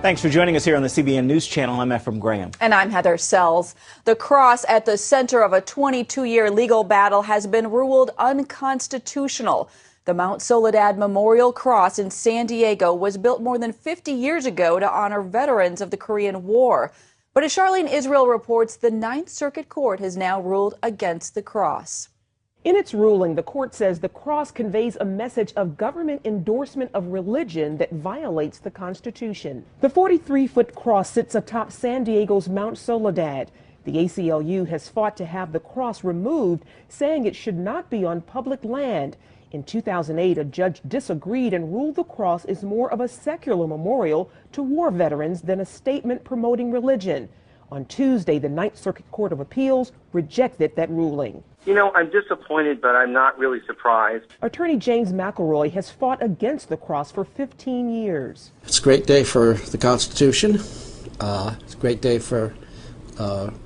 Thanks for joining us here on the CBN News Channel. I'm Ephraim Graham. And I'm Heather Sells. The cross at the center of a 22-year legal battle has been ruled unconstitutional. The Mount Soledad Memorial Cross in San Diego was built more than 50 years ago to honor veterans of the Korean War. But as Charlene Israel reports, the Ninth Circuit Court has now ruled against the cross. In its ruling, the court says the cross conveys a message of government endorsement of religion that violates the Constitution. The 43-foot cross sits atop San Diego's Mount Soledad. The ACLU has fought to have the cross removed, saying it should not be on public land. In 2008, a judge disagreed and ruled the cross is more of a secular memorial to war veterans than a statement promoting religion. On Tuesday, the Ninth Circuit Court of Appeals rejected that ruling. You know, I'm disappointed, but I'm not really surprised. Attorney James McElroy has fought against the cross for 15 years. It's a great day for the Constitution. It's a great day for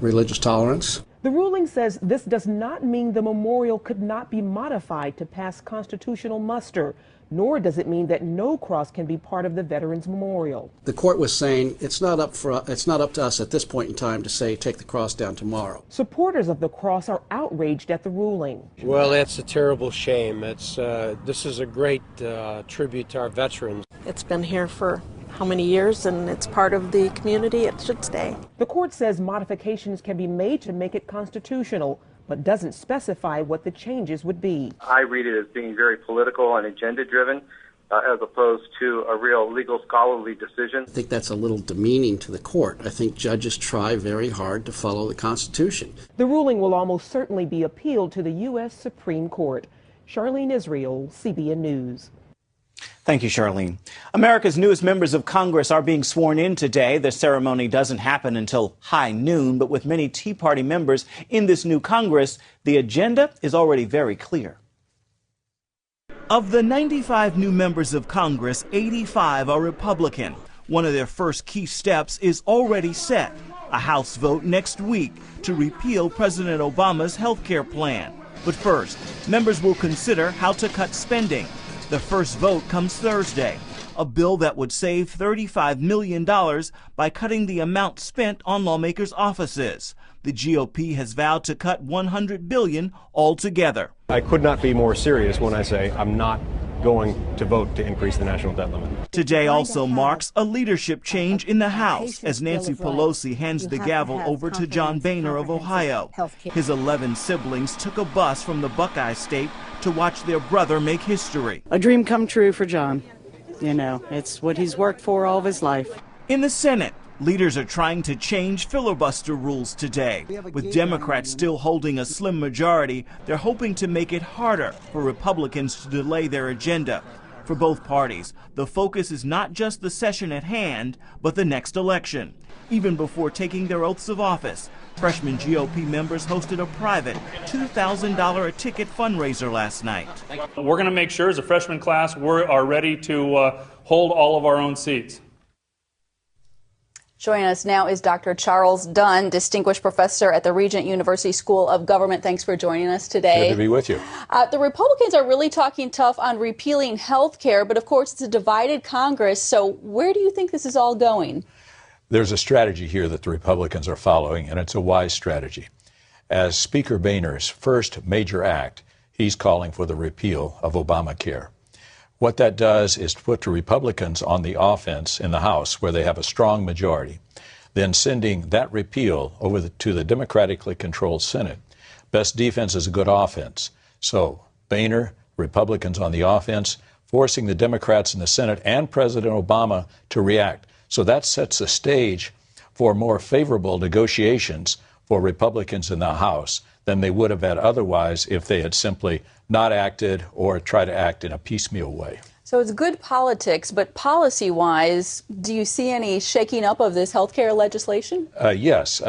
religious tolerance. The ruling says this does not mean the memorial could not be modified to pass constitutional muster, nor does it mean that no cross can be part of the Veterans Memorial. The court was saying it's not up to us at this point in time to say take the cross down tomorrow. Supporters of the cross are outraged at the ruling. Well, that's a terrible shame. This is a great tribute to our veterans. It's been here for how many years, and it's part of the community. It should stay. The court says modifications can be made to make it constitutional, but doesn't specify what the changes would be. I read it as being very political and agenda-driven, as opposed to a real legal scholarly decision. I think that's a little demeaning to the court. I think judges try very hard to follow the Constitution. The ruling will almost certainly be appealed to the U.S. Supreme Court. Charlene Israel, CBN News. Thank you, Charlene. America's newest members of Congress are being sworn in today. The ceremony doesn't happen until high noon, but with many Tea Party members in this new Congress, the agenda is already very clear. Of the 95 new members of Congress, 85 are Republican. One of their first key steps is already set, a House vote next week to repeal President Obama's health care plan. But first, members will consider how to cut spending. The first vote comes Thursday, a bill that would save $35 million by cutting the amount spent on lawmakers' offices. The GOP has vowed to cut $100 billion altogether. I could not be more serious when I say I'm not going to vote to increase the national debt limit. Today also marks a leadership change in the House as Nancy Pelosi hands the gavel over to John Boehner of Ohio. His 11 siblings took a bus from the Buckeye State to watch their brother make history. A dream come true for John. You know, it's what he's worked for all of his life. In the Senate, leaders are trying to change filibuster rules today. With Democrats still holding a slim majority, they're hoping to make it harder for Republicans to delay their agenda. For both parties, the focus is not just the session at hand, but the next election. Even before taking their oaths of office, freshman GOP members hosted a private $2,000 a ticket fundraiser last night. We're going to make sure as a freshman class we are ready to hold all of our own seats. Joining us now is Dr. Charles Dunn, Distinguished Professor at the Regent University School of Government. Thanks for joining us today. Good to be with you. The Republicans are really talking tough on repealing health care, but of course it's a divided Congress. So where do you think this is all going? There's a strategy here that the Republicans are following, and it's a wise strategy. As Speaker Boehner's first major act, he's calling for the repeal of Obamacare. What that does is put the Republicans on the offense in the House, where they have a strong majority, then sending that repeal over to the democratically controlled Senate. Best defense is a good offense. So Boehner, Republicans on the offense, forcing the Democrats in the Senate and President Obama to react. So that sets the stage for more favorable negotiations for Republicans in the House than they would have had otherwise if they had simply not acted or tried to act in a piecemeal way. So it's good politics, but policy-wise, do you see any shaking up of this health care legislation? Yes.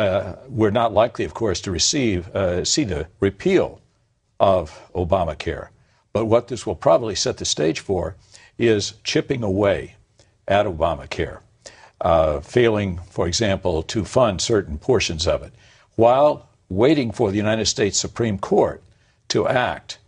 We're not likely, of course, to see the repeal of Obamacare. But what this will probably set the stage for is chipping away at Obamacare, failing, for example, to fund certain portions of it, while waiting for the United States Supreme Court to act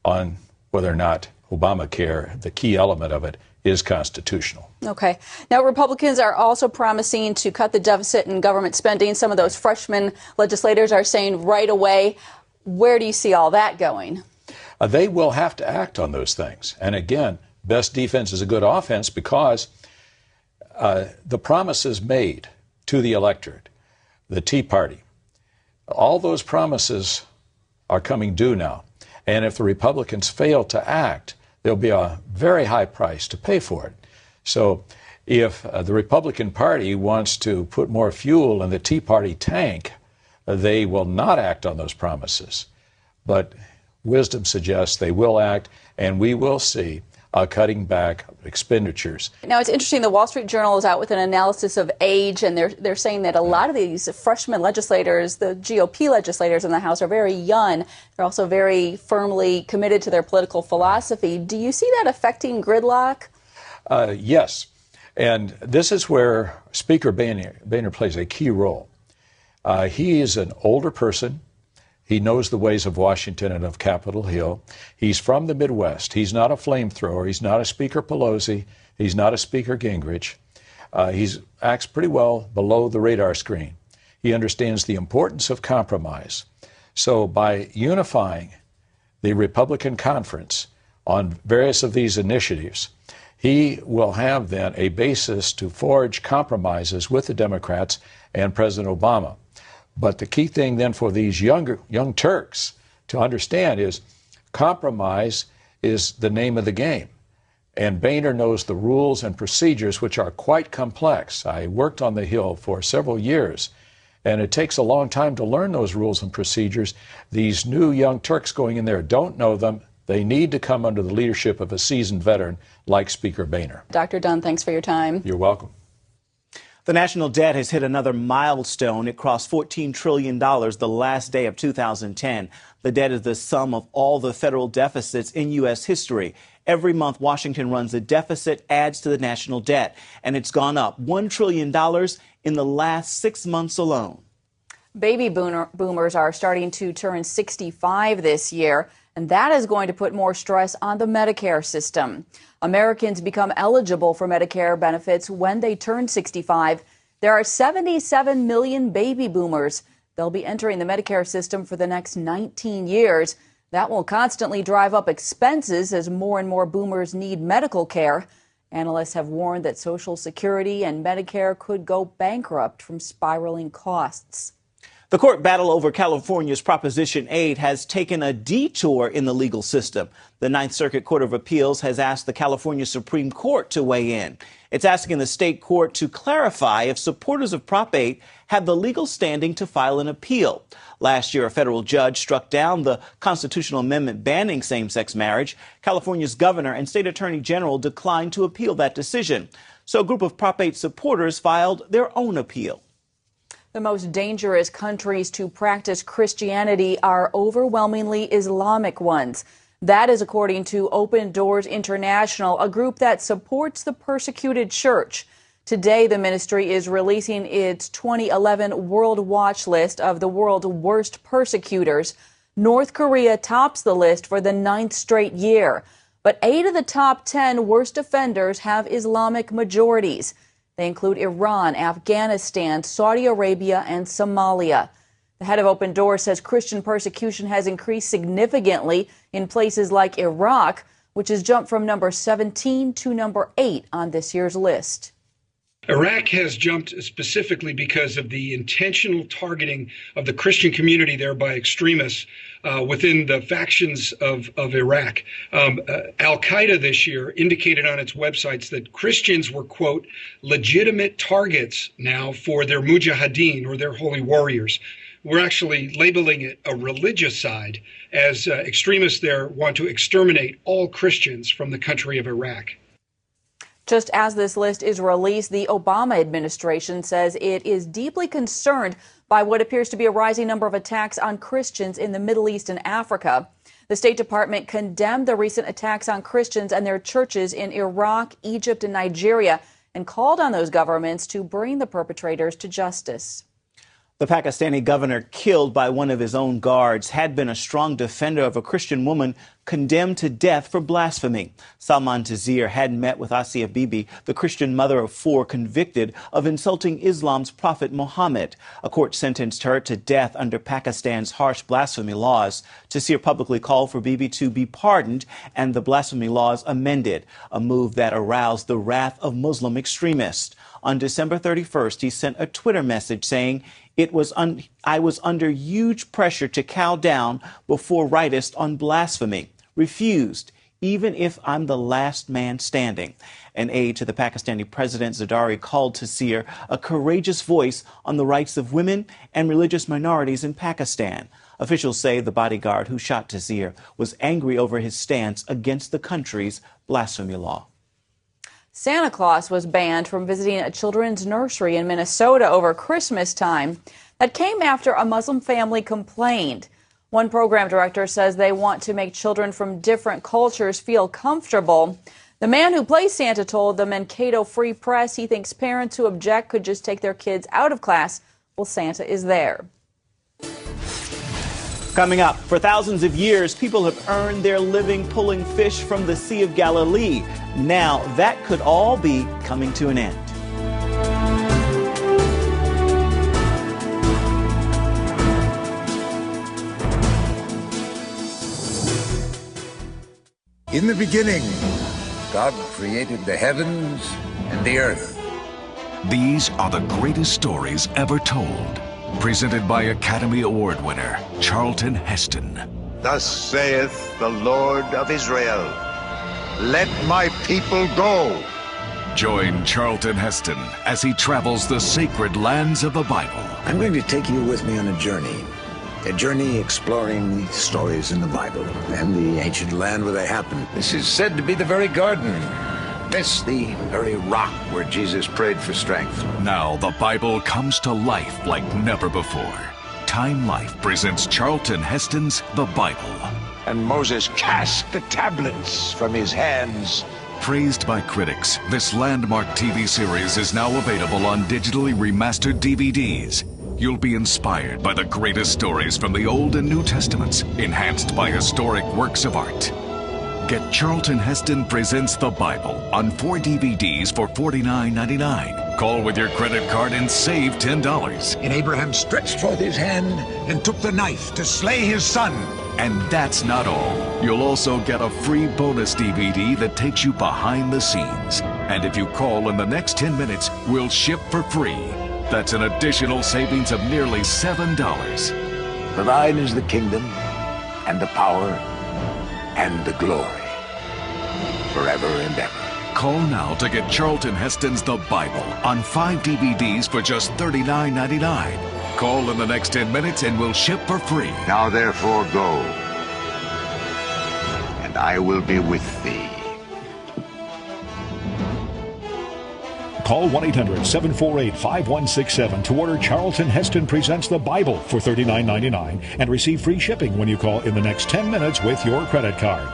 on whether or not Obamacare, the key element of it, is constitutional. Okay. Now, Republicans are also promising to cut the deficit in government spending. Some of those freshman legislators are saying right away. Where do you see all that going? They will have to act on those things. And again, best defense is a good offense because the promises made to the electorate, the Tea Party, all those promises are coming due now. And if the Republicans fail to act, there'll be a very high price to pay for it. So if the Republican Party wants to put more fuel in the Tea Party tank, they will not act on those promises. But wisdom suggests they will act, and we will see cutting back expenditures. Now, it's interesting. The Wall Street Journal is out with an analysis of age, and they're saying that a lot of these freshman legislators, the GOP legislators in the House, are very young. They're also very firmly committed to their political philosophy. Do you see that affecting gridlock? Yes. And this is where Speaker Boehner plays a key role. He is an older person. He knows the ways of Washington and of Capitol Hill. He's from the Midwest. He's not a flamethrower. He's not a Speaker Pelosi. He's not a Speaker Gingrich. He acts pretty well below the radar screen. He understands the importance of compromise. So by unifying the Republican conference on various of these initiatives, he will have then a basis to forge compromises with the Democrats and President Obama. But the key thing then for these young Turks to understand is compromise is the name of the game. And Boehner knows the rules and procedures, which are quite complex. I worked on the Hill for several years, and it takes a long time to learn those rules and procedures. These new young Turks going in there don't know them. They need to come under the leadership of a seasoned veteran like Speaker Boehner. Dr. Dunn, thanks for your time. You're welcome. The national debt has hit another milestone. It crossed $14 trillion the last day of 2010. The debt is the sum of all the federal deficits in U.S. history. Every month, Washington runs a deficit, adds to the national debt, and it's gone up $1 trillion in the last 6 months alone. Baby boomers are starting to turn 65 this year, and that is going to put more stress on the Medicare system. Americans become eligible for Medicare benefits when they turn 65. There are 77 million baby boomers. They'll be entering the Medicare system for the next 19 years. That will constantly drive up expenses as more and more boomers need medical care. Analysts have warned that Social Security and Medicare could go bankrupt from spiraling costs. The court battle over California's Proposition 8 has taken a detour in the legal system. The Ninth Circuit Court of Appeals has asked the California Supreme Court to weigh in. It's asking the state court to clarify if supporters of Prop 8 have the legal standing to file an appeal. Last year, a federal judge struck down the constitutional amendment banning same-sex marriage. California's governor and state attorney general declined to appeal that decision. So a group of Prop 8 supporters filed their own appeal. The most dangerous countries to practice Christianity are overwhelmingly Islamic ones. That is according to Open Doors International, a group that supports the persecuted church. Today, the ministry is releasing its 2011 World Watch list of the world's worst persecutors. North Korea tops the list for the 9th straight year. But 8 of the top 10 worst offenders have Islamic majorities. They include Iran, Afghanistan, Saudi Arabia, and Somalia. The head of Open Doors says Christian persecution has increased significantly in places like Iraq, which has jumped from number 17 to number 8 on this year's list. Iraq has jumped specifically because of the intentional targeting of the Christian community there by extremists within the factions of Iraq. Al-Qaeda this year indicated on its websites that Christians were, quote, legitimate targets now for their mujahideen or their holy warriors. We're actually labeling it a religious side as extremists there want to exterminate all Christians from the country of Iraq. Just as this list is released, the Obama administration says it is deeply concerned by what appears to be a rising number of attacks on Christians in the Middle East and Africa. The State Department condemned the recent attacks on Christians and their churches in Iraq, Egypt, and Nigeria, and called on those governments to bring the perpetrators to justice. The Pakistani governor killed by one of his own guards had been a strong defender of a Christian woman condemned to death for blasphemy. Salman Taseer had met with Asia Bibi, the Christian mother of 4 convicted of insulting Islam's prophet Muhammad. A court sentenced her to death under Pakistan's harsh blasphemy laws. Taseer publicly called for Bibi to be pardoned and the blasphemy laws amended, a move that aroused the wrath of Muslim extremists. On December 31st, he sent a Twitter message saying, I was under huge pressure to cow down before rightist on blasphemy. Refused, even if I'm the last man standing. An aide to the Pakistani president, Zardari, called Taseer a courageous voice on the rights of women and religious minorities in Pakistan. Officials say the bodyguard who shot Taseer was angry over his stance against the country's blasphemy law. Santa Claus was banned from visiting a children's nursery in Minnesota over Christmas time. That came after a Muslim family complained. One program director says they want to make children from different cultures feel comfortable. The man who plays Santa told the Mankato Free Press he thinks parents who object could just take their kids out of class while Santa is there. Coming up, for thousands of years, people have earned their living pulling fish from the Sea of Galilee. Now, that could all be coming to an end. In the beginning, God created the heavens and the earth. These are the greatest stories ever told. Presented by Academy Award winner Charlton Heston. Thus saith the Lord of Israel, let my people go. Join Charlton Heston as he travels the sacred lands of the Bible. I'm going to take you with me on a journey exploring the stories in the Bible and the ancient land where they happened. This is said to be the very garden. This, the very rock where Jesus prayed for strength. Now the Bible comes to life like never before. Time Life presents Charlton Heston's The Bible. And Moses cast the tablets from his hands. Praised by critics, this landmark TV series is now available on digitally remastered DVDs. You'll be inspired by the greatest stories from the Old and New Testaments, enhanced by historic works of art. Get Charlton Heston Presents the Bible on 4 DVDs for $49.99. Call with your credit card and save $10. And Abraham stretched forth his hand and took the knife to slay his son. And that's not all. You'll also get a free bonus DVD that takes you behind the scenes. And if you call in the next 10 minutes, we'll ship for free. That's an additional savings of nearly $7. For thine is the kingdom and the power and the glory, forever and ever. Call now to get Charlton Heston's The Bible on 5 DVDs for just $39.99. Call in the next 10 minutes and we'll ship for free. Now therefore go, and I will be with thee. Call 1-800-748-5167 to order Charlton Heston Presents the Bible for $39.99 and receive free shipping when you call in the next 10 minutes with your credit card.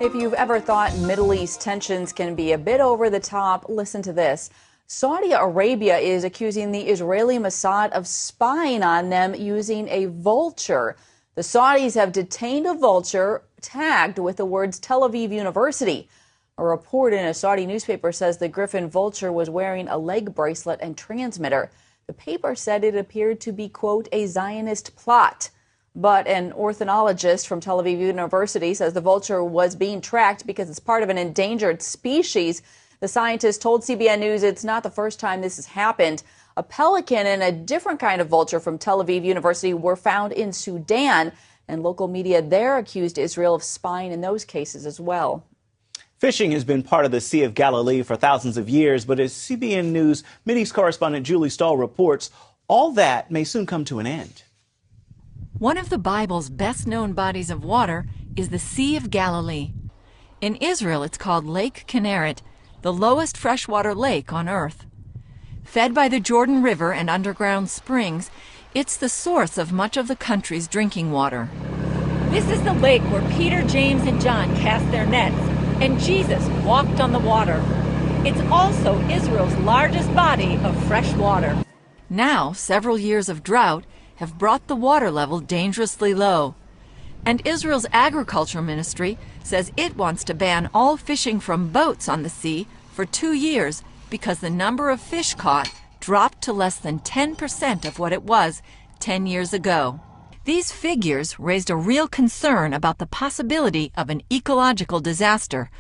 If you've ever thought Middle East tensions can be a bit over the top, listen to this. Saudi Arabia is accusing the Israeli Mossad of spying on them using a vulture. The Saudis have detained a vulture tagged with the words Tel Aviv University. A report in a Saudi newspaper says the Griffin vulture was wearing a leg bracelet and transmitter. The paper said it appeared to be, quote, a Zionist plot. But an ornithologist from Tel Aviv University says the vulture was being tracked because it's part of an endangered species. The scientist told CBN News it's not the first time this has happened. A pelican and a different kind of vulture from Tel Aviv University were found in Sudan, and local media there accused Israel of spying in those cases as well. Fishing has been part of the Sea of Galilee for thousands of years, but as CBN News Mideast correspondent Julie Stahl reports, all that may soon come to an end. One of the Bible's best-known bodies of water is the Sea of Galilee. In Israel, it's called Lake Kinneret, the lowest freshwater lake on earth. Fed by the Jordan River and underground springs, it's the source of much of the country's drinking water. This is the lake where Peter, James, and John cast their nets, and Jesus walked on the water. It's also Israel's largest body of fresh water. Now, several years of drought have brought the water level dangerously low. And Israel's agriculture ministry says it wants to ban all fishing from boats on the sea for 2 years because the number of fish caught dropped to less than 10% of what it was 10 years ago. These figures raised a real concern about the possibility of an ecological disaster,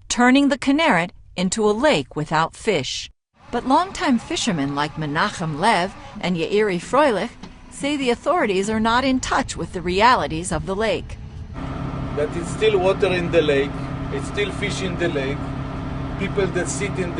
turning the Kinneret into a lake without fish. But longtime fishermen like Menachem Lev and Yairi Froelich say the authorities are not in touch with the realities of the lake. That it's still water in the lake, it's still fish in the lake. People that sit and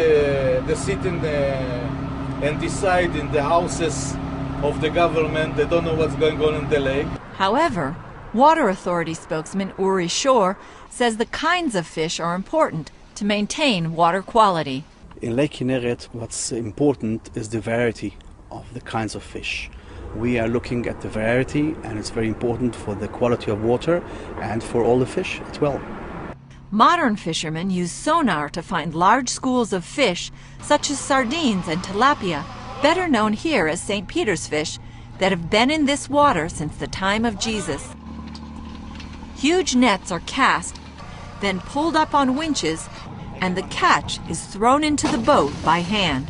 decide in the houses of the government, they don't know what's going on in the lake. However, Water Authority spokesman Uri Shor says the kinds of fish are important to maintain water quality. In Lake Kinneret, what's important is the variety of the kinds of fish. We are looking at the variety, and it's very important for the quality of water and for all the fish as well. Modern fishermen use sonar to find large schools of fish, such as sardines and tilapia, better known here as St. Peter's fish, that have been in this water since the time of Jesus. Huge nets are cast, then pulled up on winches, and the catch is thrown into the boat by hand.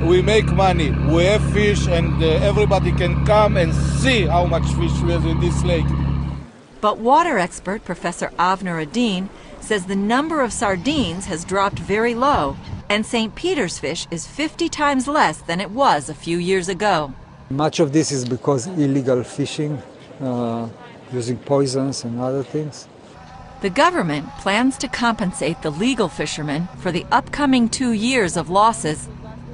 We make money, we have fish, and everybody can come and see how much fish we have in this lake. But water expert Professor Avner Adin says the number of sardines has dropped very low, and St. Peter's fish is 50 times less than it was a few years ago. Much of this is because illegal fishing, using poisons and other things. The government plans to compensate the legal fishermen for the upcoming 2 years of losses.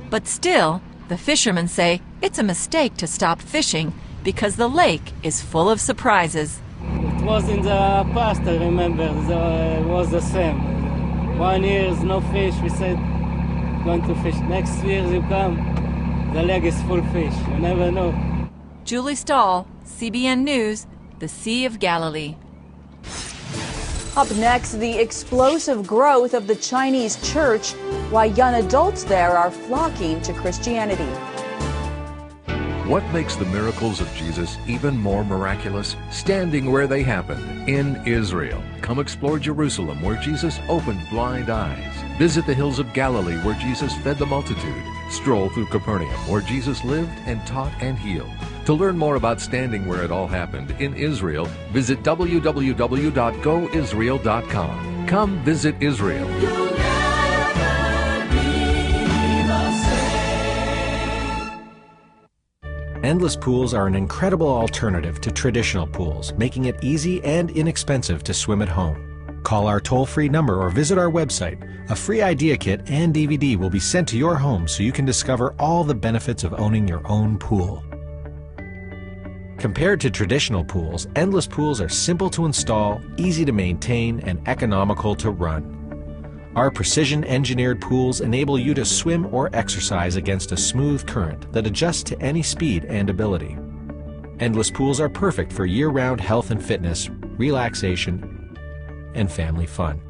But still, the fishermen say it's a mistake to stop fishing because the lake is full of surprises. It was in the past, I remember, it was the same. 1 year is no fish, we said, going to fish. Next year you come, the lake is full of fish, you never know. Julie Stahl, CBN News, the Sea of Galilee. Up next, the explosive growth of the Chinese church, why young adults there are flocking to Christianity. What makes the miracles of Jesus even more miraculous? Standing where they happened, in Israel. Come explore Jerusalem, where Jesus opened blind eyes. Visit the hills of Galilee, where Jesus fed the multitude. Stroll through Capernaum, where Jesus lived and taught and healed. To learn more about standing where it all happened in Israel, visit www.goisrael.com. Come visit Israel. Endless pools are an incredible alternative to traditional pools, making it easy and inexpensive to swim at home. Call our toll-free number or visit our website. A free idea kit and DVD will be sent to your home so you can discover all the benefits of owning your own pool. Compared to traditional pools, endless pools are simple to install, easy to maintain, and economical to run. Our precision-engineered pools enable you to swim or exercise against a smooth current that adjusts to any speed and ability. Endless pools are perfect for year-round health and fitness, relaxation, and family fun.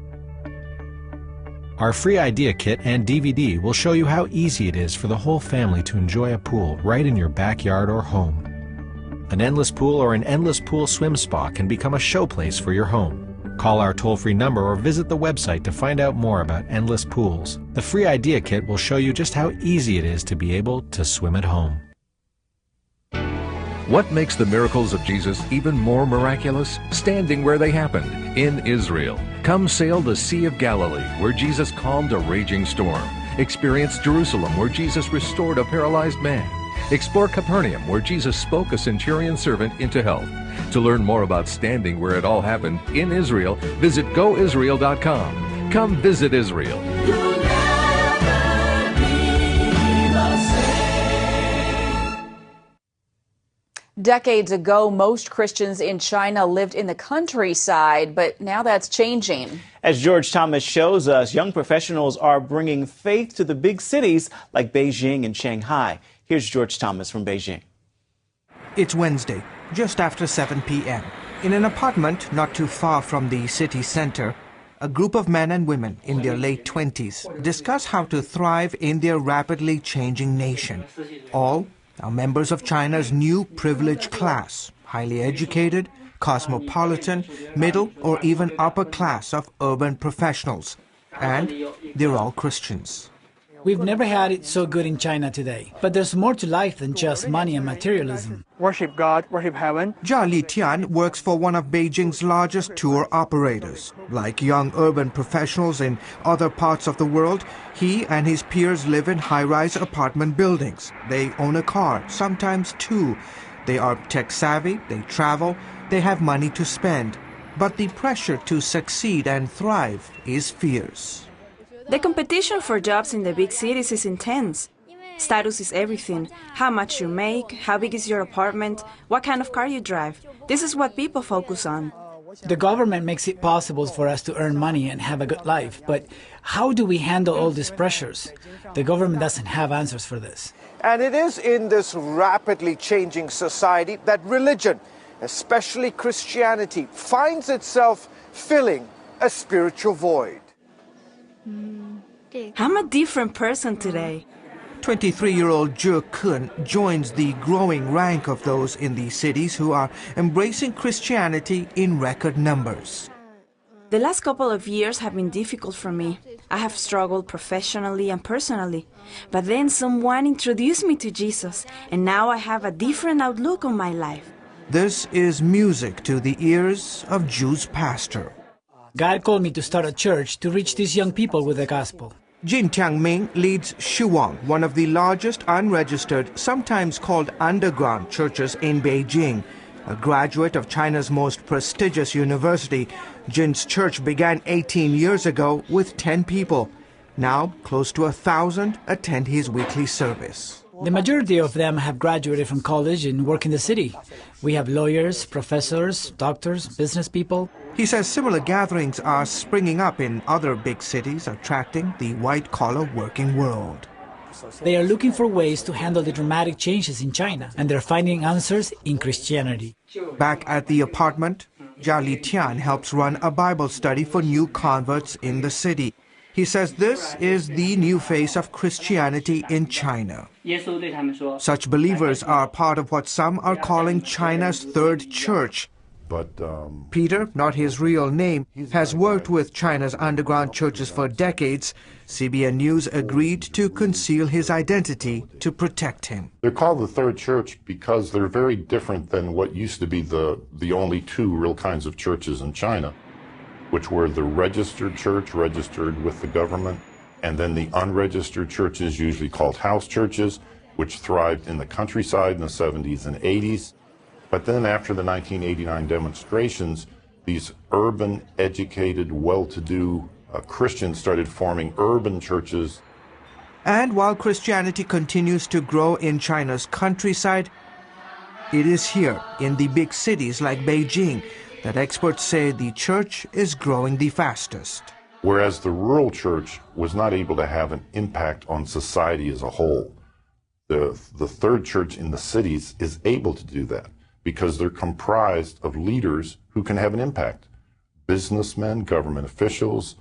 Our free idea kit and DVD will show you how easy it is for the whole family to enjoy a pool right in your backyard or home. An endless pool or an endless pool swim spa can become a showplace for your home. Call our toll-free number or visit the website to find out more about endless pools. The free idea kit will show you just how easy it is to be able to swim at home. What makes the miracles of Jesus even more miraculous? Standing where they happened, in Israel. Come sail the Sea of Galilee, where Jesus calmed a raging storm. Experience Jerusalem, where Jesus restored a paralyzed man. Explore Capernaum, where Jesus spoke a centurion servant into health. To learn more about standing where it all happened in Israel, visit goisrael.com. Come visit Israel. Decades ago, most Christians in China lived in the countryside, but now that's changing. As George Thomas shows us, young professionals are bringing faith to the big cities like Beijing and Shanghai. Here's George Thomas from Beijing. It's Wednesday, just after 7 p.m. In an apartment not too far from the city center, a group of men and women in their late 20s discuss how to thrive in their rapidly changing nation. All are members of China's new privileged class, highly educated, cosmopolitan, middle or even upper class of urban professionals. And they're all Christians. We've never had it so good in China today. But there's more to life than just money and materialism. Worship God, worship heaven. Jia Litian works for one of Beijing's largest tour operators. Like young urban professionals in other parts of the world, he and his peers live in high-rise apartment buildings. They own a car, sometimes two. They are tech-savvy, they travel, they have money to spend. But the pressure to succeed and thrive is fierce. The competition for jobs in the big cities is intense. Status is everything. How much you make, how big is your apartment, what kind of car you drive. This is what people focus on. The government makes it possible for us to earn money and have a good life. But how do we handle all these pressures? The government doesn't have answers for this. And it is in this rapidly changing society that religion, especially Christianity, finds itself filling a spiritual void. I'm a different person today. 23-year-old Zhe Kun joins the growing rank of those in the cities who are embracing Christianity in record numbers. The last couple of years have been difficult for me. I have struggled professionally and personally. But then someone introduced me to Jesus, and now I have a different outlook on my life. This is music to the ears of Zhu's pastor. God called me to start a church to reach these young people with the gospel. Jin Tiangming leads Shuang, one of the largest unregistered, sometimes called underground churches in Beijing. A graduate of China's most prestigious university, Jin's church began 18 years ago with 10 people. Now, close to 1,000 attend his weekly service. The majority of them have graduated from college and work in the city. We have lawyers, professors, doctors, business people. He says similar gatherings are springing up in other big cities, attracting the white-collar working world. They are looking for ways to handle the dramatic changes in China, and they're finding answers in Christianity. Back at the apartment, Jia Litian helps run a Bible study for new converts in the city. He says this is the new face of Christianity in China. Such believers are part of what some are calling China's third church. But Peter, not his real name, has worked with China's underground churches for decades. CBN News agreed to conceal his identity to protect him. They're called the Third Church because they're very different than what used to be the only two real kinds of churches in China, which were the registered church, registered with the government, and then the unregistered churches, usually called house churches, which thrived in the countryside in the 70s and 80s. But then after the 1989 demonstrations, these urban, educated, well-to-do Christians started forming urban churches. And while Christianity continues to grow in China's countryside, it is here, in the big cities like Beijing, that experts say the church is growing the fastest. Whereas the rural church was not able to have an impact on society as a whole, the third church in the cities is able to do that because they're comprised of leaders who can have an impact. Businessmen, government officials,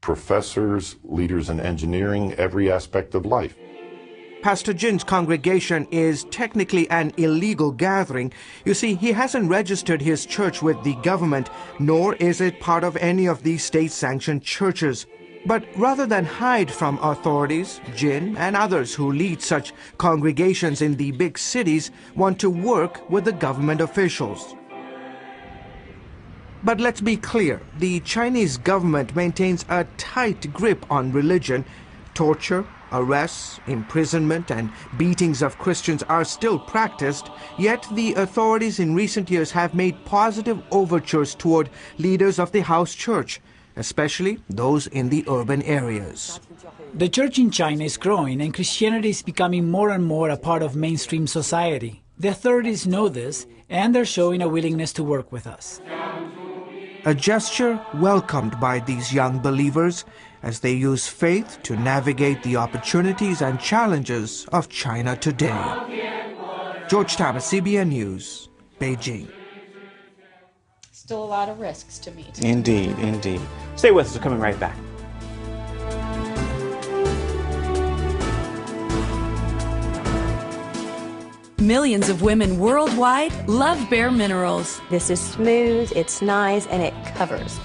professors, leaders in engineering, every aspect of life. Pastor Jin's congregation is technically an illegal gathering. You see, he hasn't registered his church with the government, nor is it part of any of these state-sanctioned churches. But rather than hide from authorities, Jin and others who lead such congregations in the big cities want to work with the government officials. But let's be clear, the Chinese government maintains a tight grip on religion. Torture, arrests, imprisonment, and beatings of Christians are still practiced, yet the authorities in recent years have made positive overtures toward leaders of the house church, especially those in the urban areas. The church in China is growing, and Christianity is becoming more and more a part of mainstream society. The authorities know this, and they're showing a willingness to work with us. A gesture welcomed by these young believers as they use faith to navigate the opportunities and challenges of China today. George Thomas, CBN News, Beijing. still a lot of risks to meet. Indeed, indeed. Stay with us. We're coming right back. Millions of women worldwide love Bare Minerals. This is smooth, it's nice, and it covers.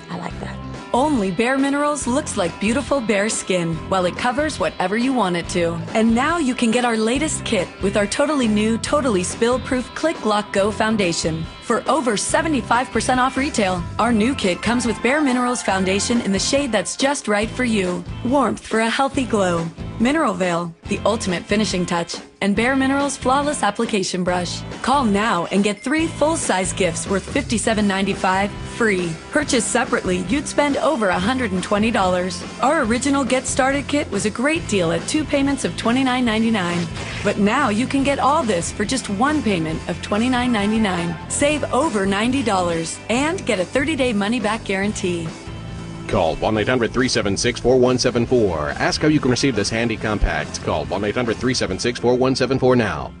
I like that. Only Bare Minerals looks like beautiful bare skin, while it covers whatever you want it to. And now you can get our latest kit with our totally new, totally spill-proof Click Lock Go foundation. For over 75% off retail, our new kit comes with Bare Minerals foundation in the shade that's just right for you. Warmth for a healthy glow. Mineral Veil, the ultimate finishing touch, and Bare Minerals Flawless Application Brush. Call now and get 3 full-size gifts worth $57.95 free. Purchased separately, you'd spend over $120. Our original Get Started kit was a great deal at 2 payments of $29.99. But now you can get all this for just 1 payment of $29.99. Save over $90 and get a 30-day money-back guarantee. Call 1-800-376-4174. Ask how you can receive this handy compact. Call 1-800-376-4174 now.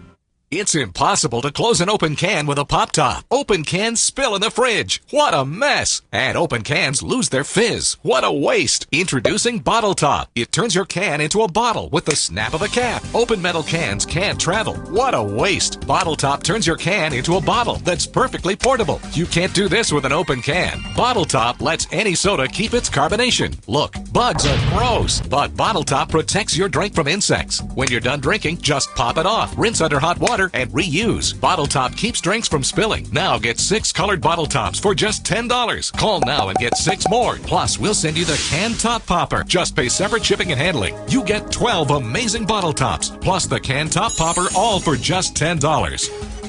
It's impossible to close an open can with a pop top. Open cans spill in the fridge. What a mess. And open cans lose their fizz. What a waste. Introducing Bottle Top. It turns your can into a bottle with the snap of a cap. Open metal cans can't travel. What a waste. Bottle Top turns your can into a bottle that's perfectly portable. You can't do this with an open can. Bottle Top lets any soda keep its carbonation. Look, bugs are gross, but Bottle Top protects your drink from insects. When you're done drinking, just pop it off. Rinse under hot water and reuse. Bottle Top keeps drinks from spilling. Now get 6 colored Bottle Tops for just $10. Call now and get 6 more. Plus, we'll send you the Can Top Popper. Just pay separate shipping and handling. You get 12 amazing Bottle Tops, plus the Can Top Popper, all for just $10.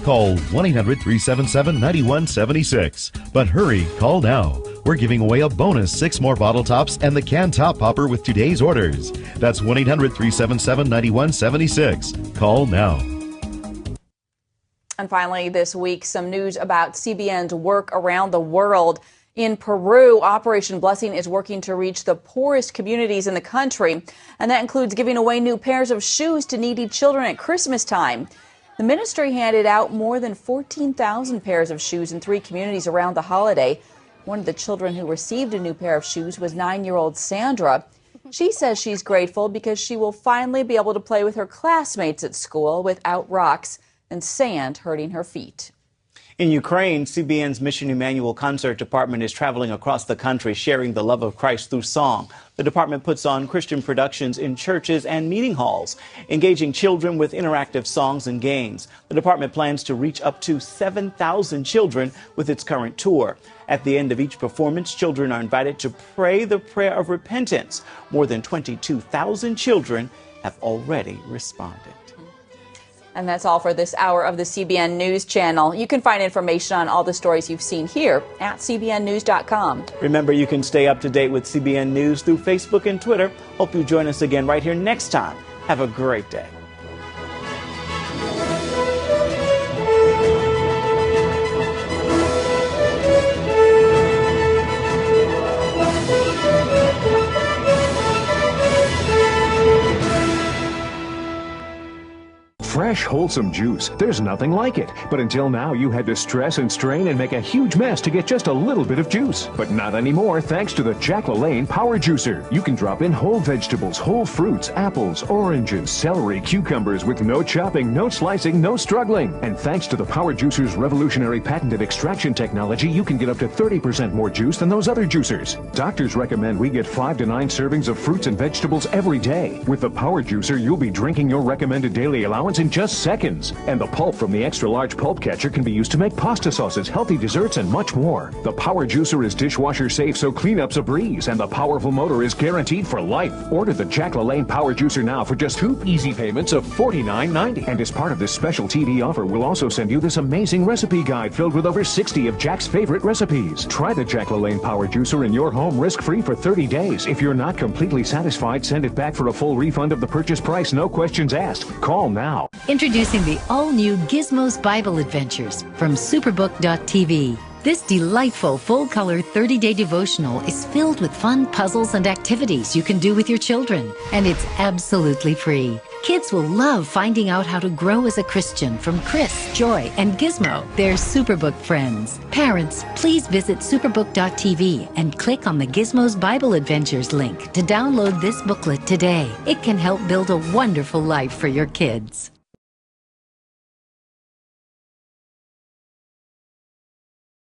Call 1-800-377-9176. But hurry, call now. We're giving away a bonus 6 more Bottle Tops and the Can Top Popper with today's orders. That's 1-800-377-9176. Call now. And finally, this week, some news about CBN's work around the world. In Peru, Operation Blessing is working to reach the poorest communities in the country, and that includes giving away new pairs of shoes to needy children at Christmas time. The ministry handed out more than 14,000 pairs of shoes in 3 communities around the holiday. One of the children who received a new pair of shoes was 9-year-old Sandra. She says she's grateful because she will finally be able to play with her classmates at school without rocks and sand hurting her feet. In Ukraine, CBN's Mission Emmanuel Concert Department is traveling across the country sharing the love of Christ through song. The department puts on Christian productions in churches and meeting halls, engaging children with interactive songs and games. The department plans to reach up to 7,000 children with its current tour. At the end of each performance, children are invited to pray the prayer of repentance. More than 22,000 children have already responded. And that's all for this hour of the CBN News Channel. You can find information on all the stories you've seen here at cbnnews.com. Remember, you can stay up to date with CBN News through Facebook and Twitter. Hope you join us again right here next time. Have a great day. Fresh, wholesome juice. There's nothing like it. But until now, you had to stress and strain and make a huge mess to get just a little bit of juice. But not anymore, thanks to the Jack LaLanne Power Juicer. You can drop in whole vegetables, whole fruits, apples, oranges, celery, cucumbers with no chopping, no slicing, no struggling. And thanks to the Power Juicer's revolutionary patented extraction technology, you can get up to 30% more juice than those other juicers. Doctors recommend we get 5 to 9 servings of fruits and vegetables every day. With the Power Juicer, you'll be drinking your recommended daily allowance in just seconds. And the pulp from the extra large pulp catcher can be used to make pasta sauces, healthy desserts, and much more. The Power Juicer is dishwasher safe, so cleanup's a breeze, and the powerful motor is guaranteed for life. Order the Jack LaLanne Power Juicer now for just 2 easy payments of $49.90. And as part of this special TV offer, we'll also send you this amazing recipe guide filled with over 60 of Jack's favorite recipes. Try the Jack LaLanne Power Juicer in your home risk-free for 30 days. If you're not completely satisfied, send it back for a full refund of the purchase price, no questions asked. Call now. Introducing the all-new Gizmo's Bible Adventures from Superbook.tv. This delightful full-color 30-day devotional is filled with fun puzzles and activities you can do with your children, and it's absolutely free. Kids will love finding out how to grow as a Christian from Chris, Joy, and Gizmo, their Superbook friends. Parents, please visit superbook.tv and click on the Gizmo's Bible Adventures link to download this booklet today. It can help build a wonderful life for your kids.